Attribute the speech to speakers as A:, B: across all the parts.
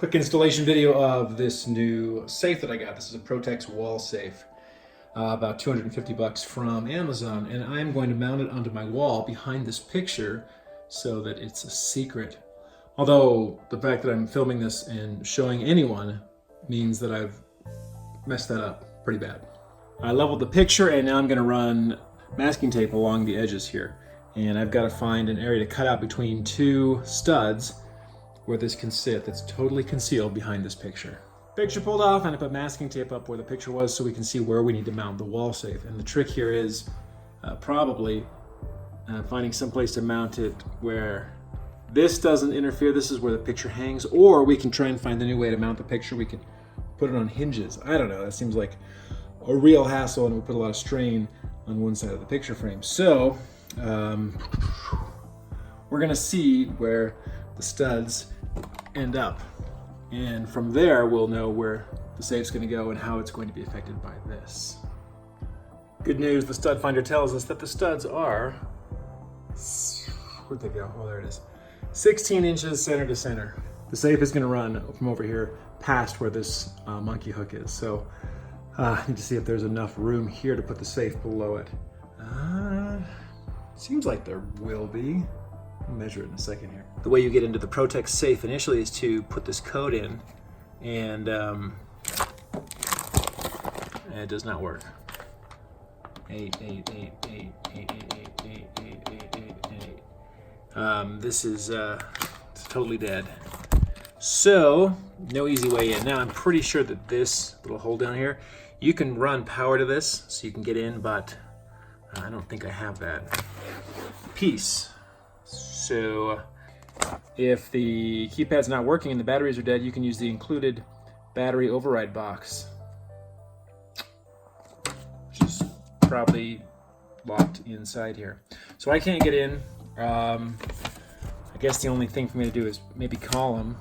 A: Quick installation video of this new safe that I got. This is a Protex wall safe, about 250 bucks from Amazon, and I'm going to mount it onto my wall behind this picture so that it's a secret. Although the fact that I'm filming this and showing anyone means that I've messed that up pretty bad. I leveled the picture and now I'm going to run masking tape along the edges here, and I've got to find an area to cut out between two studs where this can sit that's totally concealed behind this picture. Picture pulled off, and I put masking tape up where the picture was so we can see where we need to mount the wall safe. And the trick here is probably finding some place to mount it where this doesn't interfere. This is where the picture hangs, or we can try and find a new way to mount the picture. We could put it on hinges. I don't know, that seems like a real hassle and we put a lot of strain on one side of the picture frame. So we're gonna see where the studs end up, and from there we'll know where the safe's going to go and how it's going to be affected by this. Good news, the stud finder tells us that the studs are, where'd they go? Oh, there it is. 16 inches center to center. The safe is going to run from over here past where this monkey hook is, so I need to see if there's enough room here to put the safe below it. Seems like there will be. I'll measure it in a second here. The way you get into the Protex safe initially is to put this code in, and it does not work. 88888888888. This is it's totally dead. So no easy way in. Now I'm pretty sure that this little hole down here, you can run power to this so you can get in, but I don't think I have that piece. So if the keypad's not working and the batteries are dead, you can use the included battery override box, which is probably locked inside here. So I can't get in. I guess the only thing for me to do is maybe call him.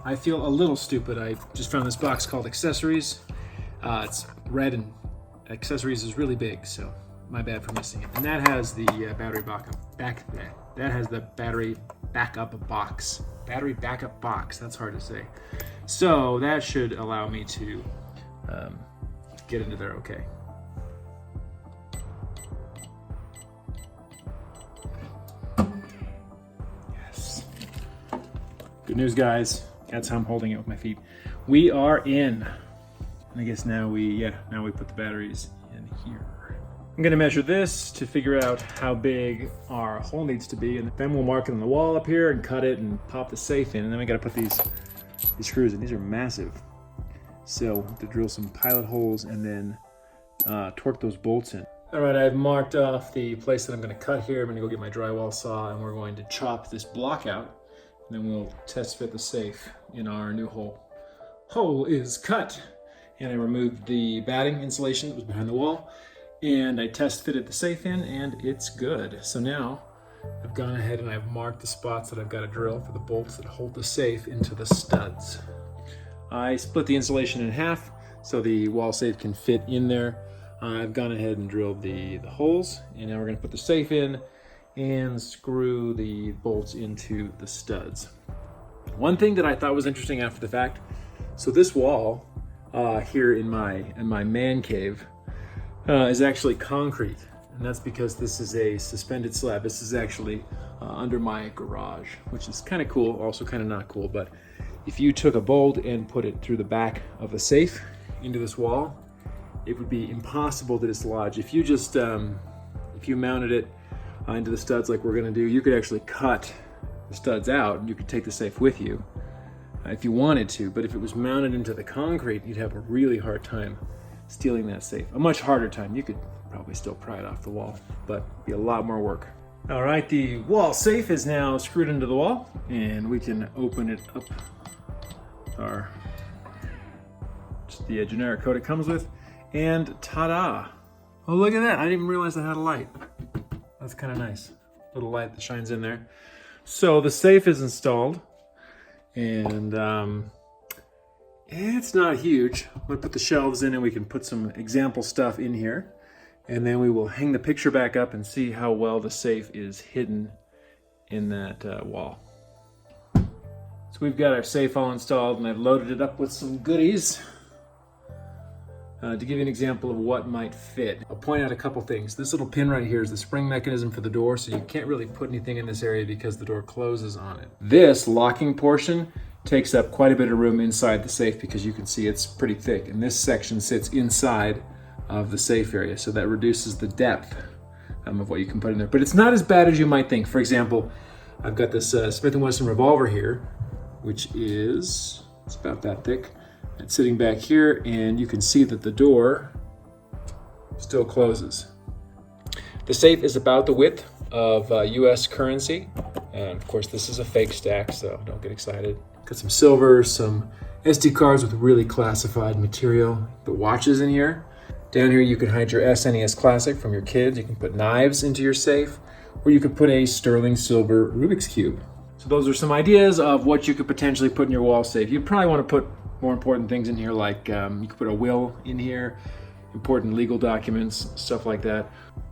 A: I feel a little stupid. I just found this box called accessories. It's red and accessories is really big, so my bad for missing it. And that has the battery that has the battery backup box. Battery backup box, that's hard to say. So that should allow me to get into there okay. Yes. Good news, guys. That's how I'm holding it with my feet. We are in. And I guess now we put the batteries in here. I'm gonna measure this to figure out how big our hole needs to be, and then we'll mark it on the wall up here and cut it and pop the safe in, and then we gotta put these screws in. These are massive. So we'll have to drill some pilot holes and then torque those bolts in. All right, I've marked off the place that I'm gonna cut here. I'm gonna go get my drywall saw and we're going to chop this block out, and then we'll test fit the safe in our new hole. Hole is cut, and I removed the batting insulation that was behind the wall, and I test fitted the safe in, and it's good. So now I've gone ahead and I've marked the spots that I've got to drill for the bolts that hold the safe into the studs. I split the insulation in half so the wall safe can fit in there. I've gone ahead and drilled the holes, and now we're going to put the safe in and screw the bolts into the studs. One thing that I thought was interesting after the fact, so this wall here in my man cave is actually concrete, and that's because this is a suspended slab. This is actually under my garage, which is kind of cool, also kind of not cool. But if you took a bolt and put it through the back of a safe into this wall, it would be impossible to dislodge. If you just if you mounted it into the studs like we're going to do, you could actually cut the studs out and you could take the safe with you if you wanted to. But if it was mounted into the concrete, you'd have a really hard time stealing that safe. A much harder time. You could probably still pry it off the wall, but it'd be a lot more work. All right, the wall safe is now screwed into the wall, and we can open it up with just the generic code it comes with, and ta-da! Oh, look at that! I didn't even realize I had a light. That's kind of nice. Little light that shines in there. So the safe is installed, and it's not huge. I'm gonna put the shelves in and we can put some example stuff in here. And then we will hang the picture back up and see how well the safe is hidden in that wall. So we've got our safe all installed, and I've loaded it up with some goodies. To give you an example of what might fit, I'll point out a couple things. This little pin right here is the spring mechanism for the door, so you can't really put anything in this area because the door closes on it. This locking portion takes up quite a bit of room inside the safe because you can see it's pretty thick, and this section sits inside of the safe area, so that reduces the depth of what you can put in there. But it's not as bad as you might think. For example, I've got this Smith & Wesson revolver here, which it's about that thick. It's sitting back here, and you can see that the door still closes. The safe is about the width of US currency. And of course, this is a fake stack, so don't get excited. Got some silver, some SD cards with really classified material. The watches in here. Down here, you can hide your SNES Classic from your kids. You can put knives into your safe, or you could put a sterling silver Rubik's Cube. So those are some ideas of what you could potentially put in your wall safe. You'd probably want to put more important things in here, like you could put a will in here, important legal documents, stuff like that.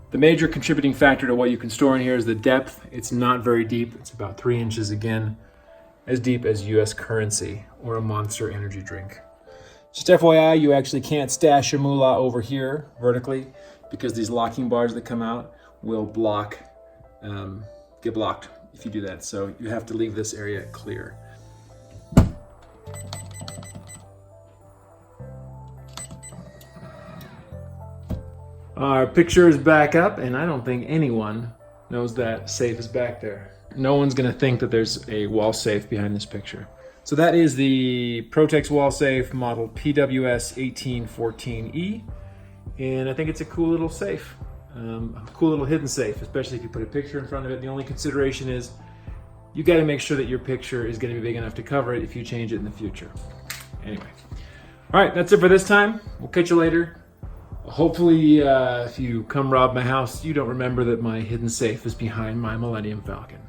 A: The major contributing factor to what you can store in here is the depth. It's not very deep. It's about 3 inches, again, as deep as US currency or a Monster energy drink. Just FYI, you actually can't stash your moolah over here vertically because these locking bars that come out will get blocked if you do that. So you have to leave this area clear. Our picture is back up, and I don't think anyone knows that safe is back there. No one's gonna think that there's a wall safe behind this picture. So that is the Protex wall safe model PWS-184E, and I think it's a cool little safe, a cool little hidden safe, especially if you put a picture in front of it. The only consideration is you gotta make sure that your picture is gonna be big enough to cover it if you change it in the future. Anyway, all right, that's it for this time. We'll catch you later. Hopefully, if you come rob my house, you don't remember that my hidden safe is behind my Millennium Falcon.